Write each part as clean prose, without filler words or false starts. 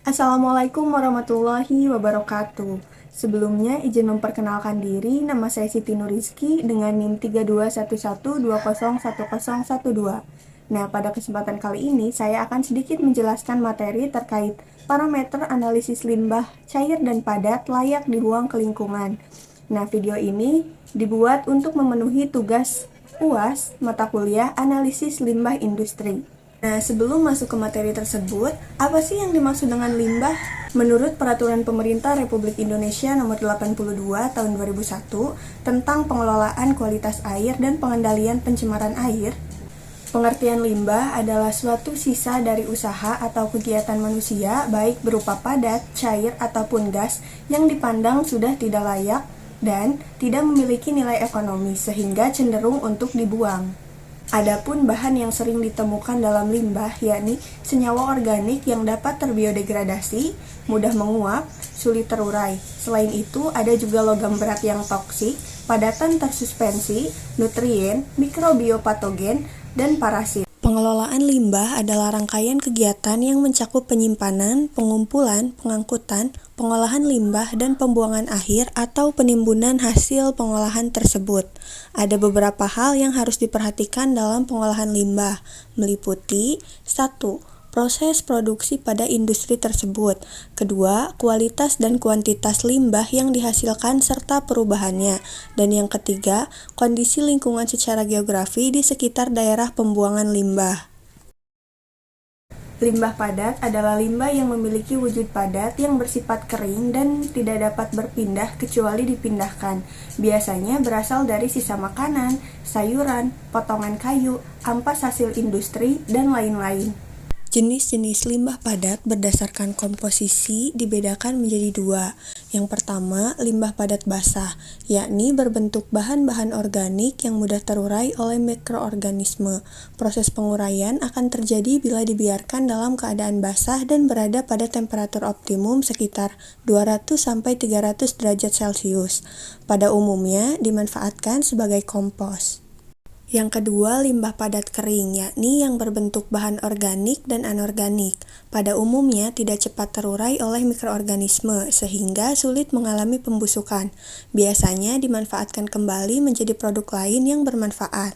Assalamualaikum warahmatullahi wabarakatuh. Sebelumnya izin memperkenalkan diri, nama saya Siti Nurizki dengan NIM 321120101012. Nah, pada kesempatan kali ini saya akan sedikit menjelaskan materi terkait parameter analisis limbah cair dan padat layak dibuang ke lingkungan. Nah, video ini dibuat untuk memenuhi tugas UAS mata kuliah analisis limbah industri. Nah, sebelum masuk ke materi tersebut, apa sih yang dimaksud dengan limbah? Menurut Peraturan Pemerintah Republik Indonesia Nomor 82 Tahun 2001 tentang pengelolaan kualitas air dan pengendalian pencemaran air, pengertian limbah adalah suatu sisa dari usaha atau kegiatan manusia, baik berupa padat, cair, ataupun gas, yang dipandang sudah tidak layak dan tidak memiliki nilai ekonomi sehingga cenderung untuk dibuang. Adapun bahan yang sering ditemukan dalam limbah yakni senyawa organik yang dapat terbiodegradasi, mudah menguap, sulit terurai. Selain itu, ada juga logam berat yang toksik, padatan tersuspensi, nutrien, mikrobiopatogen, dan parasit. Pengelolaan limbah adalah rangkaian kegiatan yang mencakup penyimpanan, pengumpulan, pengangkutan, pengolahan limbah, dan pembuangan akhir atau penimbunan hasil pengolahan tersebut. Ada beberapa hal yang harus diperhatikan dalam pengolahan limbah, meliputi 1. Proses produksi pada industri tersebut. Kedua, kualitas dan kuantitas limbah yang dihasilkan serta perubahannya. Dan yang ketiga, kondisi lingkungan secara geografi di sekitar daerah pembuangan limbah. Limbah padat adalah limbah yang memiliki wujud padat yang bersifat kering dan tidak dapat berpindah kecuali dipindahkan. Biasanya berasal dari sisa makanan, sayuran, potongan kayu, ampas hasil industri, dan lain-lain. Jenis-jenis limbah padat berdasarkan komposisi dibedakan menjadi dua. Yang pertama, limbah padat basah, yakni berbentuk bahan-bahan organik yang mudah terurai oleh mikroorganisme. Proses penguraian akan terjadi bila dibiarkan dalam keadaan basah dan berada pada temperatur optimum sekitar 200-300 derajat Celcius. Pada umumnya dimanfaatkan sebagai kompos. Yang kedua, limbah padat kering, yakni yang berbentuk bahan organik dan anorganik. Pada umumnya tidak cepat terurai oleh mikroorganisme, sehingga sulit mengalami pembusukan. Biasanya dimanfaatkan kembali menjadi produk lain yang bermanfaat.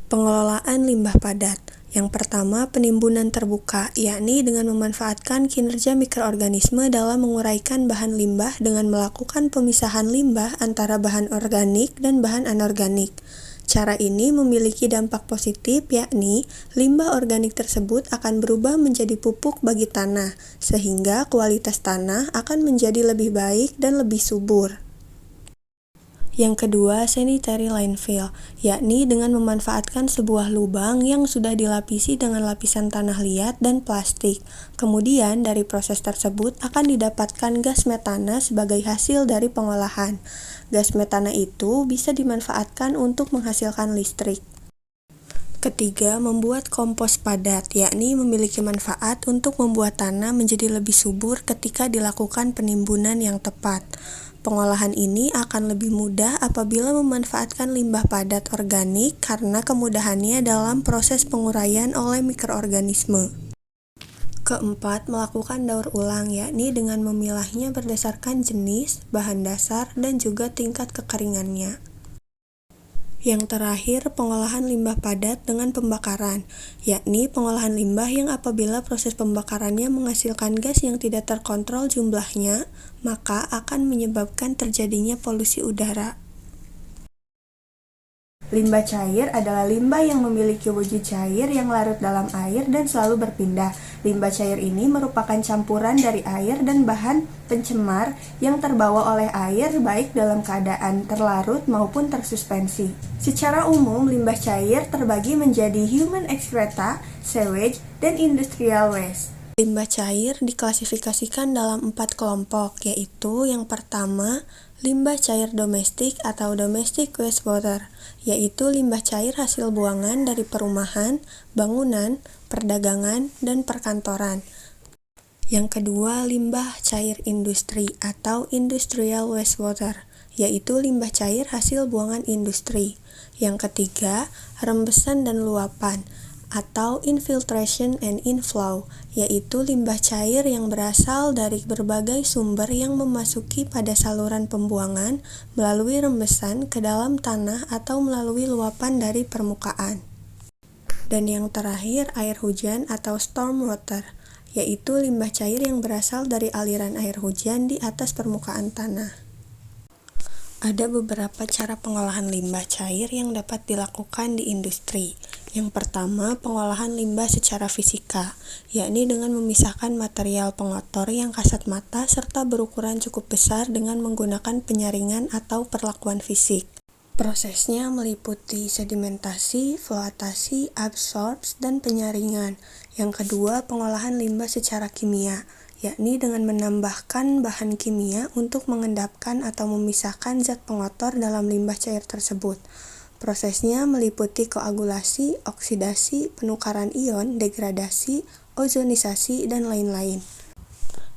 Pengelolaan limbah padat. Yang pertama, penimbunan terbuka, yakni dengan memanfaatkan kinerja mikroorganisme dalam menguraikan bahan limbah dengan melakukan pemisahan limbah antara bahan organik dan bahan anorganik. Cara ini memiliki dampak positif, yakni limbah organik tersebut akan berubah menjadi pupuk bagi tanah, sehingga kualitas tanah akan menjadi lebih baik dan lebih subur. Yang kedua, sanitary landfill, yakni dengan memanfaatkan sebuah lubang yang sudah dilapisi dengan lapisan tanah liat dan plastik. Kemudian, dari proses tersebut akan didapatkan gas metana sebagai hasil dari pengolahan. Gas metana itu bisa dimanfaatkan untuk menghasilkan listrik. Ketiga, membuat kompos padat, yakni memiliki manfaat untuk membuat tanah menjadi lebih subur ketika dilakukan penimbunan yang tepat. Pengolahan ini akan lebih mudah apabila memanfaatkan limbah padat organik karena kemudahannya dalam proses penguraian oleh mikroorganisme. Keempat, melakukan daur ulang, yakni dengan memilahnya berdasarkan jenis, bahan dasar, dan juga tingkat kekeringannya. Yang terakhir, pengolahan limbah padat dengan pembakaran, yakni pengolahan limbah yang apabila proses pembakarannya menghasilkan gas yang tidak terkontrol jumlahnya, maka akan menyebabkan terjadinya polusi udara. Limbah cair adalah limbah yang memiliki wujud cair yang larut dalam air dan selalu berpindah. Limbah cair ini merupakan campuran dari air dan bahan pencemar yang terbawa oleh air baik dalam keadaan terlarut maupun tersuspensi. Secara umum, limbah cair terbagi menjadi human excreta, sewage, dan industrial waste. Limbah cair diklasifikasikan dalam 4 kelompok, yaitu yang pertama, limbah cair domestik atau domestic wastewater, yaitu limbah cair hasil buangan dari perumahan, bangunan, perdagangan, dan perkantoran. Yang kedua, limbah cair industri atau industrial wastewater, yaitu limbah cair hasil buangan industri. Yang ketiga, rembesan dan luapan atau infiltration and inflow, yaitu limbah cair yang berasal dari berbagai sumber yang memasuki pada saluran pembuangan melalui rembesan ke dalam tanah atau melalui luapan dari permukaan. Dan yang terakhir, air hujan atau storm water, yaitu limbah cair yang berasal dari aliran air hujan di atas permukaan tanah. Ada beberapa cara pengolahan limbah cair yang dapat dilakukan di industri. Yang pertama, pengolahan limbah secara fisika, yakni dengan memisahkan material pengotor yang kasat mata serta berukuran cukup besar dengan menggunakan penyaringan atau perlakuan fisik. Prosesnya meliputi sedimentasi, floatasi, absorbs, dan penyaringan. Yang kedua, pengolahan limbah secara kimia, yakni dengan menambahkan bahan kimia untuk mengendapkan atau memisahkan zat pengotor dalam limbah cair tersebut. Prosesnya meliputi koagulasi, oksidasi, penukaran ion, degradasi, ozonisasi, dan lain-lain.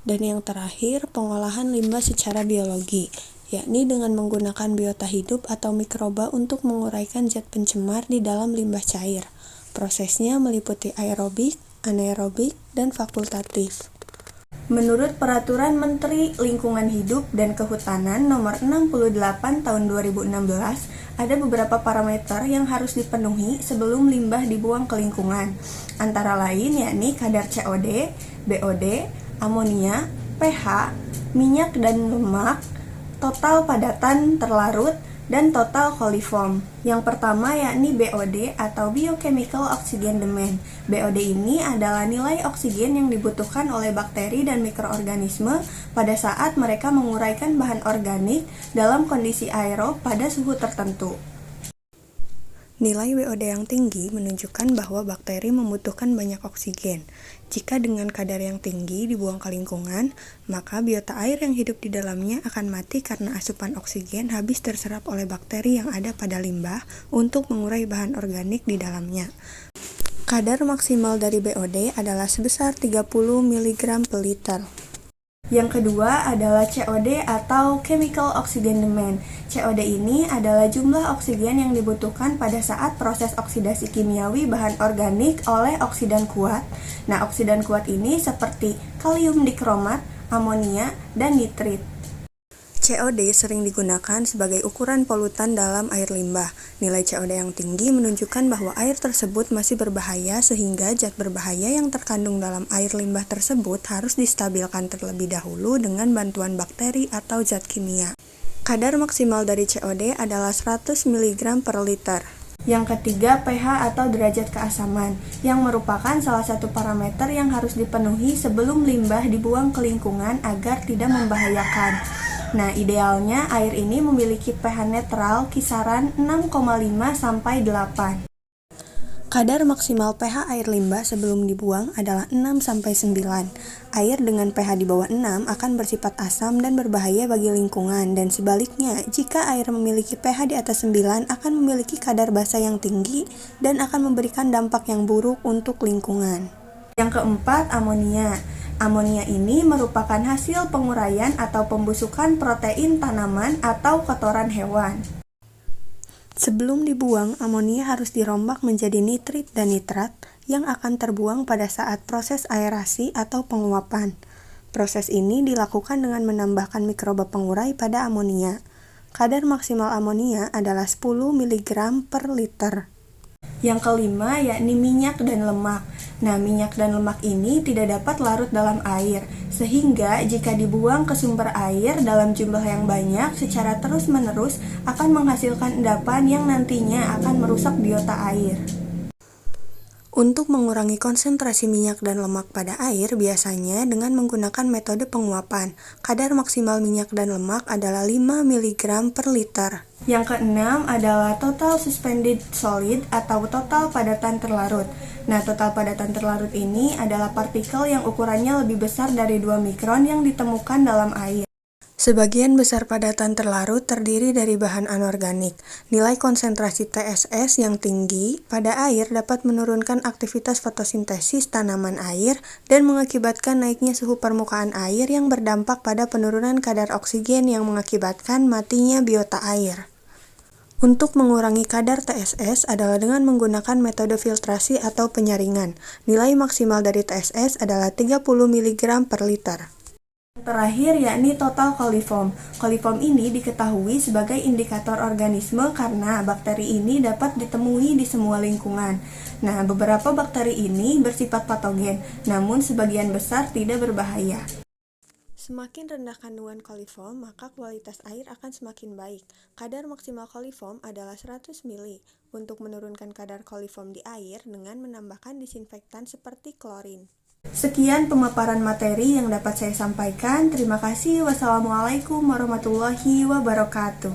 Dan yang terakhir, pengolahan limbah secara biologi, yakni dengan menggunakan biota hidup atau mikroba untuk menguraikan zat pencemar di dalam limbah cair. Prosesnya meliputi aerobik, anaerobik, dan fakultatif. Menurut Peraturan Menteri Lingkungan Hidup dan Kehutanan Nomor 68 Tahun 2016, ada beberapa parameter yang harus dipenuhi sebelum limbah dibuang ke lingkungan. Antara lain yakni kadar COD, BOD, amonia, pH, minyak dan lemak, total padatan terlarut, dan total coliform. Yang pertama yakni BOD atau Biochemical Oxygen Demand. BOD ini adalah nilai oksigen yang dibutuhkan oleh bakteri dan mikroorganisme pada saat mereka menguraikan bahan organik dalam kondisi aerob pada suhu tertentu. Nilai BOD yang tinggi menunjukkan bahwa bakteri membutuhkan banyak oksigen. Jika dengan kadar yang tinggi dibuang ke lingkungan, maka biota air yang hidup di dalamnya akan mati karena asupan oksigen habis terserap oleh bakteri yang ada pada limbah untuk mengurai bahan organik di dalamnya. Kadar maksimal dari BOD adalah sebesar 30 mg per liter. Yang kedua adalah COD atau Chemical Oxygen Demand. COD ini adalah jumlah oksigen yang dibutuhkan pada saat proses oksidasi kimiawi bahan organik oleh oksidan kuat. Nah, oksidan kuat ini seperti kalium dikromat, amonia, dan nitrit. COD sering digunakan sebagai ukuran polutan dalam air limbah. Nilai COD yang tinggi menunjukkan bahwa air tersebut masih berbahaya sehingga zat berbahaya yang terkandung dalam air limbah tersebut harus distabilkan terlebih dahulu dengan bantuan bakteri atau zat kimia. Kadar maksimal dari COD adalah 100 mg per liter. Yang ketiga, pH atau derajat keasaman, yang merupakan salah satu parameter yang harus dipenuhi sebelum limbah dibuang ke lingkungan agar tidak membahayakan. Nah, idealnya air ini memiliki pH netral kisaran 6,5 sampai 8. Kadar maksimal pH air limbah sebelum dibuang adalah 6 sampai 9. Air dengan pH di bawah 6 akan bersifat asam dan berbahaya bagi lingkungan, dan sebaliknya, jika air memiliki pH di atas 9 akan memiliki kadar basa yang tinggi dan akan memberikan dampak yang buruk untuk lingkungan. Yang keempat, amonia. Amonia ini merupakan hasil penguraian atau pembusukan protein tanaman atau kotoran hewan. Sebelum dibuang, amonia harus dirombak menjadi nitrit dan nitrat yang akan terbuang pada saat proses aerasi atau penguapan. Proses ini dilakukan dengan menambahkan mikroba pengurai pada amonia. Kadar maksimal amonia adalah 10 mg per liter. Yang kelima yakni minyak dan lemak. Nah, minyak dan lemak ini tidak dapat larut dalam air, sehingga jika dibuang ke sumber air dalam jumlah yang banyak secara terus-menerus akan menghasilkan endapan yang nantinya akan merusak biota air. Untuk mengurangi konsentrasi minyak dan lemak pada air, biasanya dengan menggunakan metode penguapan. Kadar maksimal minyak dan lemak adalah 5 mg per liter. Yang keenam adalah total suspended solid atau total padatan terlarut. Nah, total padatan terlarut ini adalah partikel yang ukurannya lebih besar dari 2 mikron yang ditemukan dalam air. Sebagian besar padatan terlarut terdiri dari bahan anorganik. Nilai konsentrasi TSS yang tinggi pada air dapat menurunkan aktivitas fotosintesis tanaman air dan mengakibatkan naiknya suhu permukaan air yang berdampak pada penurunan kadar oksigen yang mengakibatkan matinya biota air. Untuk mengurangi kadar TSS adalah dengan menggunakan metode filtrasi atau penyaringan. Nilai maksimal dari TSS adalah 30 mg per liter. Terakhir yakni total coliform. Coliform ini diketahui sebagai indikator organisme karena bakteri ini dapat ditemui di semua lingkungan. Nah, beberapa bakteri ini bersifat patogen, namun sebagian besar tidak berbahaya. Semakin rendah kandungan coliform, maka kualitas air akan semakin baik. Kadar maksimal coliform adalah 100 ml. Untuk menurunkan kadar coliform di air dengan menambahkan disinfektan seperti klorin. Sekian pemaparan materi yang dapat saya sampaikan. Terima kasih. Wassalamualaikum warahmatullahi wabarakatuh.